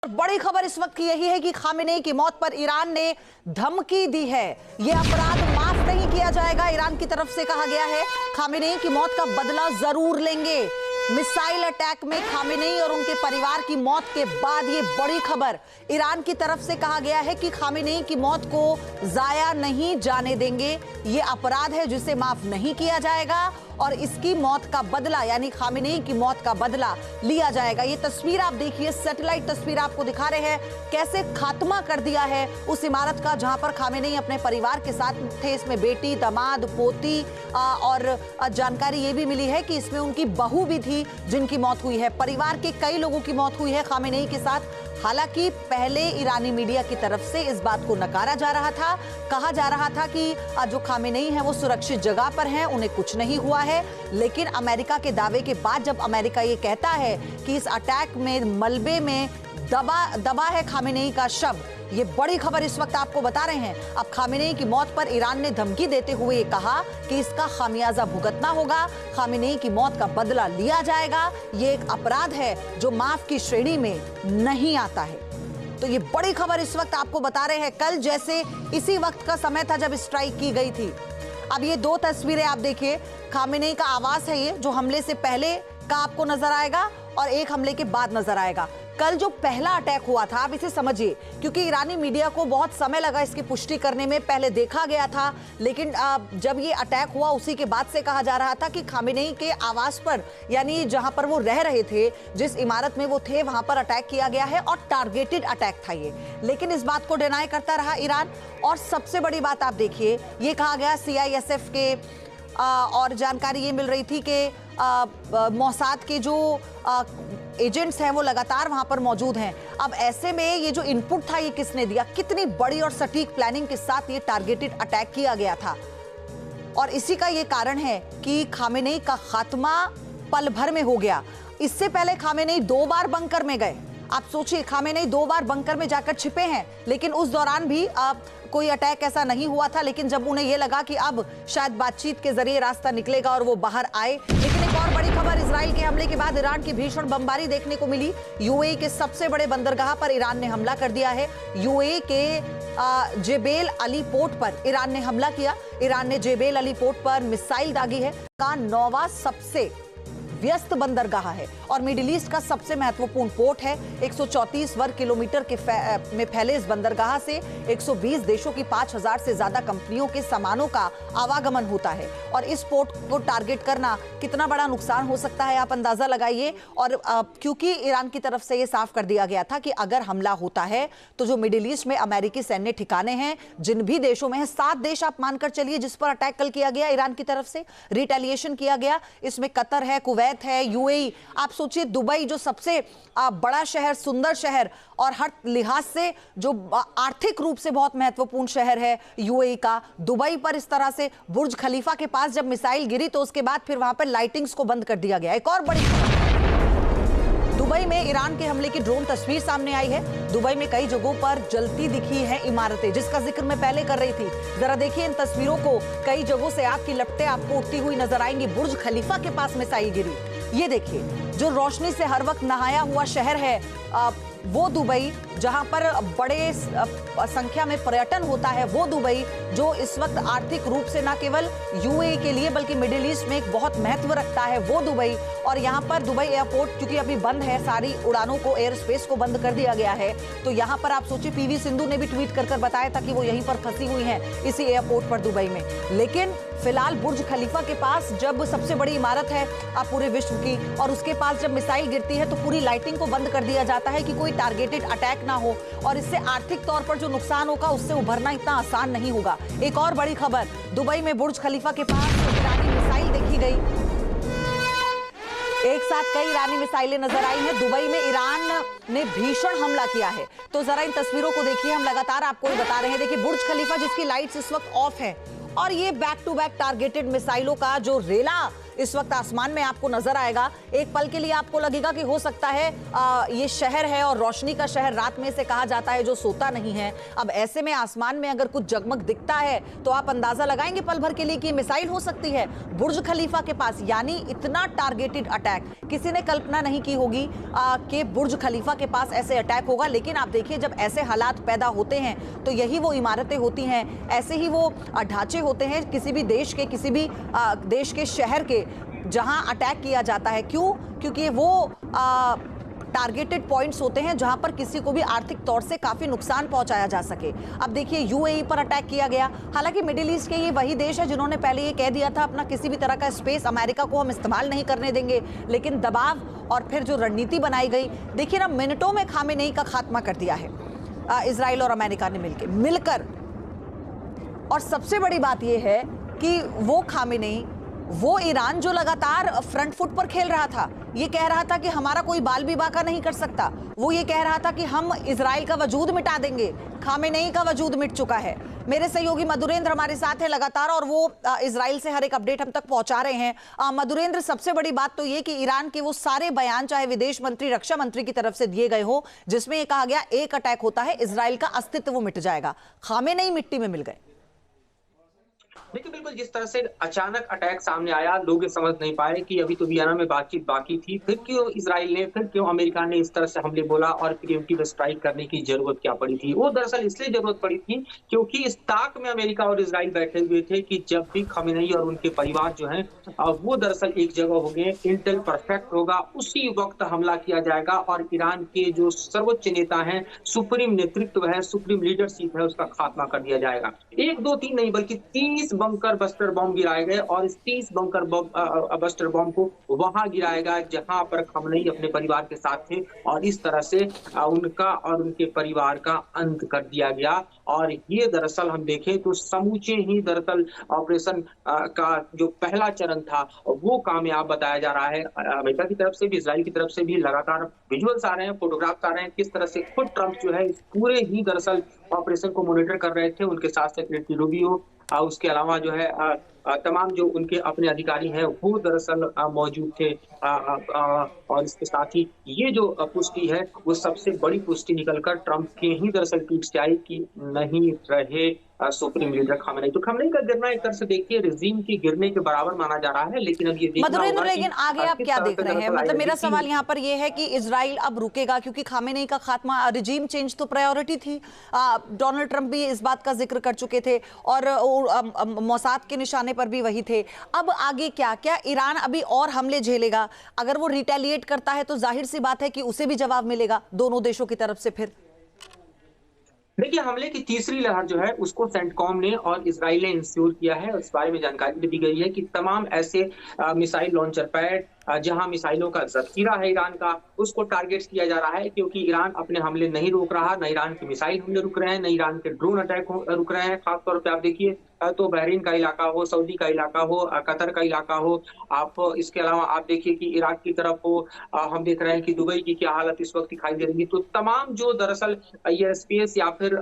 बड़ी खबर इस वक्त की यही है कि खामेनेई की मौत पर ईरान ने धमकी दी है। यह अपराध माफ नहीं किया जाएगा, ईरान की तरफ से कहा गया है। खामेनेई की मौत का बदला जरूर लेंगे। मिसाइल अटैक में खामेनेई और उनके परिवार की मौत के बाद ये बड़ी खबर ईरान की तरफ से कहा गया है कि खामेनेई की मौत को जाया नहीं जाने देंगे। ये अपराध है जिसे माफ नहीं किया जाएगा और इसकी मौत का बदला यानी खामेनेई की मौत का बदला लिया जाएगा। ये तस्वीर आप देखिए, सैटेलाइट तस्वीर आपको दिखा रहे हैं कैसे खात्मा कर दिया है उस इमारत का जहां पर खामेनेई अपने परिवार के साथ थे। इसमें बेटी, दामाद, पोती और जानकारी ये भी मिली है कि इसमें उनकी बहू भी थी जिनकी मौत हुई है। परिवार के कई लोगों की मौत हुई है खामेनेई के साथ। हालांकि पहले ईरानी मीडिया की तरफ से इस बात को नकारा जा रहा था, कहा जा रहा था कि जो खामेनेई है वो सुरक्षित जगह पर हैं, उन्हें कुछ नहीं हुआ है। लेकिन अमेरिका के दावे के बाद जब अमेरिका ये कहता है कि इस अटैक में मलबे में दबा है खामेनेई का शव, ये बड़ी खबर इस वक्त आपको बता रहे हैं। अब खामेनेई की मौत पर ईरान ने धमकी देते हुए ये कहा कि इसका खामियाजा भुगतना होगा, खामेनेई की मौत का बदला लिया जाएगा। ये एक अपराध है जो माफ की श्रेणी में नहीं आता है। तो ये बड़ी खबर इस वक्त आपको बता रहे हैं। कल जैसे इसी वक्त का समय था जब स्ट्राइक की गई थी। अब ये दो तस्वीरें आप देखिए, खामेनेई का आवास है ये जो हमले से पहले का आपको नजर आएगा और एक हमले के बाद नजर आएगा। कल जो पहला अटैक हुआ था, आप इसे समझिए, क्योंकि ईरानी मीडिया को बहुत समय लगा इसकी पुष्टि करने में। पहले देखा गया था लेकिन जब ये अटैक हुआ उसी के बाद से कहा जा रहा था कि खामेनेई के आवास पर यानी जहां पर वो रह रहे थे, जिस इमारत में वो थे, वहां पर अटैक किया गया है और टारगेटेड अटैक था ये। लेकिन इस बात को डिनाई करता रहा ईरान। और सबसे बड़ी बात आप देखिए, ये कहा गया CISF के और जानकारी ये मिल रही थी कि मोसाद के जो एजेंट्स हैं वो लगातार वहां पर मौजूद हैं। अब ऐसे में ये जो इनपुट था ये किसने दिया? कितनी बड़ी और सटीक प्लानिंग के साथ ये टारगेटेड अटैक किया गया था। और इसी का ये कारण है कि खामेनेई का खात्मा पल भर में हो गया। इससे पहले खामेनेई 2 बार बंकर में गए। आप सोचिए, खामेनेई 2 बार बंकर में जाकर छिपे हैं, लेकिन उस दौरान भी कोई अटैक ऐसा नहीं हुआ था। लेकिन जब उन्हें यह लगा कि अब शायद बातचीत के जरिए रास्ता निकलेगा और वो बाहर आए। लेकिन एक और बड़ी खबर, इजराइल के हमले के बाद ईरान की भीषण बमबारी देखने को मिली। UAE के सबसे बड़े बंदरगाह पर ईरान ने हमला कर दिया है। UAE के जेबेल अली पोर्ट पर ईरान ने हमला किया। ईरान ने जेबेल अली पोर्ट पर मिसाइल दागी है। का 9वां सबसे व्यस्त बंदरगाह है और मिडिल ईस्ट का सबसे महत्वपूर्ण पोर्ट है। 134 वर्ग किलोमीटर में फैले इस बंदरगाह से 120 देशों की 5000 से ज्यादा कंपनियों के सामानों का आवागमन होता है। और इस पोर्ट को टारगेट करना कितना बड़ा नुकसान हो सकता है आप अंदाजा लगाइए। और क्योंकि ईरान की तरफ से यह साफ कर दिया गया था कि अगर हमला होता है तो जो मिडिल ईस्ट में अमेरिकी सैन्य ठिकाने हैं, जिन भी देशों में है, 7 देश आप मानकर चलिए जिस पर अटैक कल किया गया ईरान की तरफ से, रिटेलिएशन किया गया। इसमें कतर है, कुवैत है, UAE, आप सोचिए दुबई जो सबसे बड़ा शहर, सुंदर शहर और हर लिहाज से जो आर्थिक रूप से बहुत महत्वपूर्ण शहर है UAE का, दुबई पर इस तरह से बुर्ज खलीफा के पास जब मिसाइल गिरी तो उसके बाद फिर वहां पर लाइटिंग्स को बंद कर दिया गया। एक और बड़ी दुबई में ईरान के हमले की ड्रोन तस्वीर सामने आई है। दुबई में कई जगहों पर जलती दिखी है इमारतें, जिसका जिक्र मैं पहले कर रही थी। जरा देखिए इन तस्वीरों को, कई जगहों से आग की लपटें आपको उठती हुई नजर आएंगी। बुर्ज खलीफा के पास मिसाइल गिरी। ये देखिए, जो रोशनी से हर वक्त नहाया हुआ शहर है वो दुबई, जहां पर बड़े संख्या में पर्यटन होता है वो दुबई, जो इस वक्त आर्थिक रूप से न केवल UAE के लिए बल्कि मिडिल ईस्ट में एक बहुत महत्व रखता है वो दुबई। और यहाँ पर दुबई एयरपोर्ट क्योंकि अभी बंद है, सारी उड़ानों को, एयर स्पेस को बंद कर दिया गया है। तो यहाँ पर आप सोचिए, PV सिंधु ने भी ट्वीट कर बताया था कि वो यहीं पर फंसी हुई हैं इसी एयरपोर्ट पर दुबई में। लेकिन फिलहाल बुर्ज खलीफा के पास जब सबसे बड़ी इमारत है पूरे विश्व की, और उसके पास जब मिसाइल गिरती है तो पूरी लाइटिंग को बंद कर दिया जाता है कि कोई टारगेटेड अटैक ना हो और इससे आर्थिक तौर पर जो नुकसान होगा उससे उभरना इतना आसान नहीं होगा। एक और बड़ी खबर, दुबई में बुर्ज खलीफा के पास ईरानी मिसाइल देखी गई। एक साथ कई ईरानी मिसाइलें नजर आई हैं। दुबई में ईरान ने भीषण हमला किया है। तो जरा इन तस्वीरों को देखिए, हम लगातार आपको बता रहे हैं। देखिए बुर्ज खलीफा जिसकी लाइट्स इस वक्त ऑफ है और ये बैक टू बैक टारगेटेड मिसाइलों का जो रेला इस वक्त आसमान में आपको नजर आएगा। एक पल के लिए आपको लगेगा कि हो सकता है ये शहर है और रोशनी का शहर रात में से कहा जाता है जो सोता नहीं है। अब ऐसे में आसमान में अगर कुछ जगमग दिखता है तो आप अंदाजा लगाएंगे पल भर के लिए कि मिसाइल हो सकती है बुर्ज खलीफा के पास। यानी इतना टारगेटेड अटैक किसी ने कल्पना नहीं की होगी कि बुर्ज खलीफा के पास ऐसे अटैक होगा। लेकिन आप देखिए, जब ऐसे हालात पैदा होते हैं तो यही वो इमारतें होती हैं, ऐसे ही वो ढांचे होते हैं किसी भी देश के, किसी भी देश के शहर के, जहां अटैक किया जाता है। क्यों? क्योंकि वो टारगेटेड पॉइंट्स होते हैं जहां पर किसी को भी आर्थिक तौर से काफी नुकसान पहुंचाया जा सके। अब देखिए, यूएई पर अटैक किया गया। हालांकि मिडिल ईस्ट के ये वही देश है जिन्होंने पहले ये कह दिया था अपना किसी भी तरह का स्पेस अमेरिका को हम इस्तेमाल नहीं करने देंगे। लेकिन दबाव और फिर जो रणनीति बनाई गई, देखिए ना, मिनटों में खामेनेई का खात्मा कर दिया है इजराइल और अमेरिका ने मिलकर। और सबसे बड़ी बात यह है कि वो खामेनेई, वो ईरान जो लगातार फ्रंट फुट पर खेल रहा था, ये कह रहा था कि हमारा कोई बाल भी बाका नहीं कर सकता, वो ये कह रहा था कि हम इजराइल का वजूद मिटा देंगे। खामेनेई का वजूद मिट चुका है। मेरे सहयोगी मधुरेंद्र हमारे साथ है लगातार और वो इजराइल से हर एक अपडेट हम तक पहुंचा रहे हैं। मधुरेंद्र, सबसे बड़ी बात तो ये कि ईरान के वो सारे बयान, चाहे विदेश मंत्री, रक्षा मंत्री की तरफ से दिए गए हो, जिसमें ये कहा गया एक अटैक होता है इजराइल का अस्तित्व मिट जाएगा। खामेनेई मिट्टी में मिल गए। देखिए, बिल्कुल जिस तरह से अचानक अटैक सामने आया, लोग ये समझ नहीं पाए कि अभी तो वियना में बातचीत बाकी थी, फिर क्यों इजराइल ने, फिर क्यों अमेरिका ने इस तरह से हमले बोला और प्रिएम्प्टिव स्ट्राइक करने की जरूरत क्या पड़ी थी। वो दरअसल इसलिए जरूरत पड़ी थी क्योंकि इस ताक में अमेरिका और इजराइल बैठे हुए थे कि जब भी खामेनेई और उनके परिवार जो है वो दरअसल एक जगह हो गए, इंटेल परफेक्ट होगा, उसी वक्त हमला किया जाएगा और ईरान के जो सर्वोच्च नेता हैं, सुप्रीम नेतृत्व है, सुप्रीम लीडरशिप है, उसका खात्मा कर दिया जाएगा। 1, 2, 3 नहीं बल्कि 30 बंकर बस्टर बॉम्ब गिराए गए और इस 30 बंकर बस्टर बॉम्ब को वहां गिराया गया जहां पर खामेनेई अपने परिवार के साथ थे और इस तरह से उनका और उनके परिवार का अंत कर दिया गया। और ये दरअसल हम देखें तो समूचे ही दरअसल ऑपरेशन का जो पहला चरण था वो कामयाब बताया जा रहा है। अमेरिका की तरफ से भी, इजराइल की तरफ से भी लगातार विजुअल्स आ रहे हैं, फोटोग्राफ्स आ रहे हैं, किस तरह से खुद ट्रंप जो है इस पूरे ही दरअसल ऑपरेशन को मॉनिटर कर रहे थे। उनके साथ सेक्रेटरी रूबियो, उसके अलावा जो है तमाम जो उनके अपने अधिकारी हैं वो दरअसल मौजूद थे। और इसके साथ ही ये जो पुष्टि है वो सबसे बड़ी पुष्टि निकलकर ट्रंप के ही दरअसल ट्वीट से आई कि नहीं रहे सुप्रीम लीडर खामेनेई। तो खामेनेई का गिरना एक तरह से देखिए रिजीम के गिरने के बराबर माना जा रहा है। लेकिन अब ये मधुरेंद्र, लेकिन आगे आप क्या देख रहे हैं? मतलब मेरा सवाल यहाँ पर ये है कि इजराइल अब रुकेगा क्योंकि खामेनेई का खात्मा, रिजीम चेंज तो प्रायोरिटी थी। डोनाल्ड ट्रंप भी इस बात का जिक्र कर चुके थे और मोसाद के निशाने पर भी वही थे। अब आगे क्या ईरान अभी और हमले झेलेगा? अगर वो रिटेलिएट करता है तो जाहिर सी बात है कि उसे भी जवाब मिलेगा दोनों देशों की तरफ से। फिर देखिए, हमले की तीसरी लहर जो है उसको सेंटकॉम ने और इजराइल ने इंश्योर किया है। इस बारे में जानकारी भी दी गई है कि तमाम ऐसे मिसाइल लॉन्चर पैड जहां मिसाइलों का जखीरा है ईरान का, उसको टारगेट किया जा रहा है क्योंकि ईरान अपने हमले नहीं रोक रहा, न ईरान के मिसाइल हमले रुक रहे हैं, न ईरान के ड्रोन अटैक रुक रहे हैं। खासतौर पे आप देखिए तो बहरीन का इलाका हो, सऊदी का इलाका हो, कतर का इलाका हो, आप इसके अलावा आप देखिए कि इराक की तरफ हो, हम देख रहे हैं कि दुबई की क्या हालत इस वक्त दिखाई दे रही है। तो तमाम जो दरअसल ये स्पेस या फिर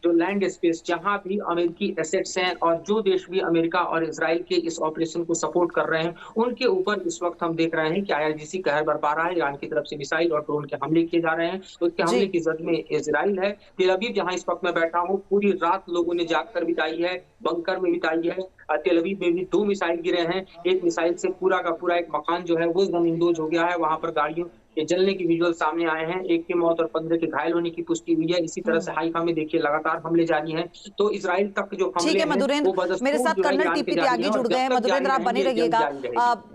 जो लैंड स्पेस जहां भी अमेरिकी एसेट्स हैं और जो देश भी अमेरिका और इजराइल के इस ऑपरेशन को सपोर्ट कर रहे हैं, उनके ऊपर इस वक्त हम देख रहे हैं कि IRGC कहर बरपा रहा है। ईरान की तरफ से मिसाइल और ड्रोन के हमले किए जा रहे हैं। तो उसके हमले की जद में इजराइल है। तेल अवीव जहां इस वक्त मैं बैठा हूं, पूरी रात लोगों ने जागकर बिताई है, बंकर में बिताई है। तेल अवीव में भी 2 मिसाइल गिरे हैं। एक मिसाइल से पूरा का पूरा एक मकान जो है वो जमींदोज हो गया है। वहां पर गाड़ियों के जलने की विजुअल सामने आए हैं। एक की मौत और 15 के घायल होने की पुष्टि हुई है। इसी तरह से हाइफा में देखिए लगातार हमले जारी हैं। तो इजराइल तक जो हमले हैं, मधुरेंद्र, मेरे साथ कर्नल टीपी त्यागी जुड़ गए हैं। मधुरेंद्र, आप बने रहिएगा।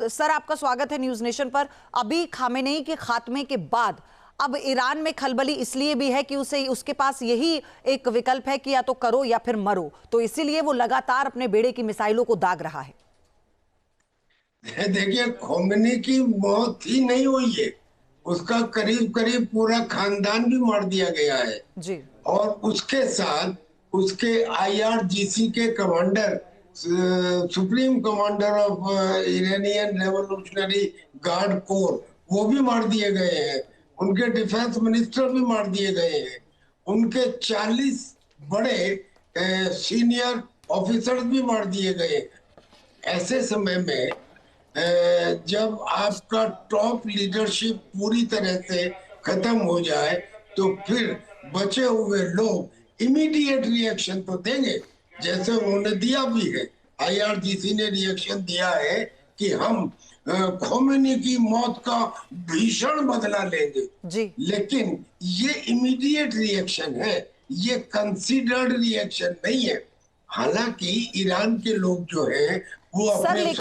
सर, आपका स्वागत है न्यूज नेशन पर। अभी खामेनेई के खात्मे के बाद अब ईरान में खलबली इसलिए भी है कि उसके पास यही एक विकल्प है कि या तो करो या फिर मरो, तो इसीलिए वो लगातार अपने बेड़े की मिसाइलों को दाग रहा है। देखिए, खामेनेई की मौत ही नहीं हुई है, उसका करीब करीब पूरा खानदान भी मार दिया गया है जी। और उसके साथ उसके IRGC के commander, supreme commander of Iranian revolutionary guard core, वो भी मार दिए गए हैं। उनके डिफेंस मिनिस्टर भी मार दिए गए हैं। उनके 40 बड़े सीनियर ऑफिसर्स भी मार दिए गए। ऐसे समय में जब आपका टॉप लीडरशिप पूरी तरह से खत्म हो जाए तो फिर बचे हुए लोग इमीडिएट रिएक्शन तो देंगे, जैसे उन्होंने दिया भी है। आईआरजीसी ने रिएक्शन दिया है कि हम खोमेनी की मौत का भीषण बदला लेंगे जी। लेकिन ये इमीडिएट रिएक्शन है, ये कंसीडर्ड रिएक्शन नहीं है। हालांकि ईरान के लोग जो है वो अपने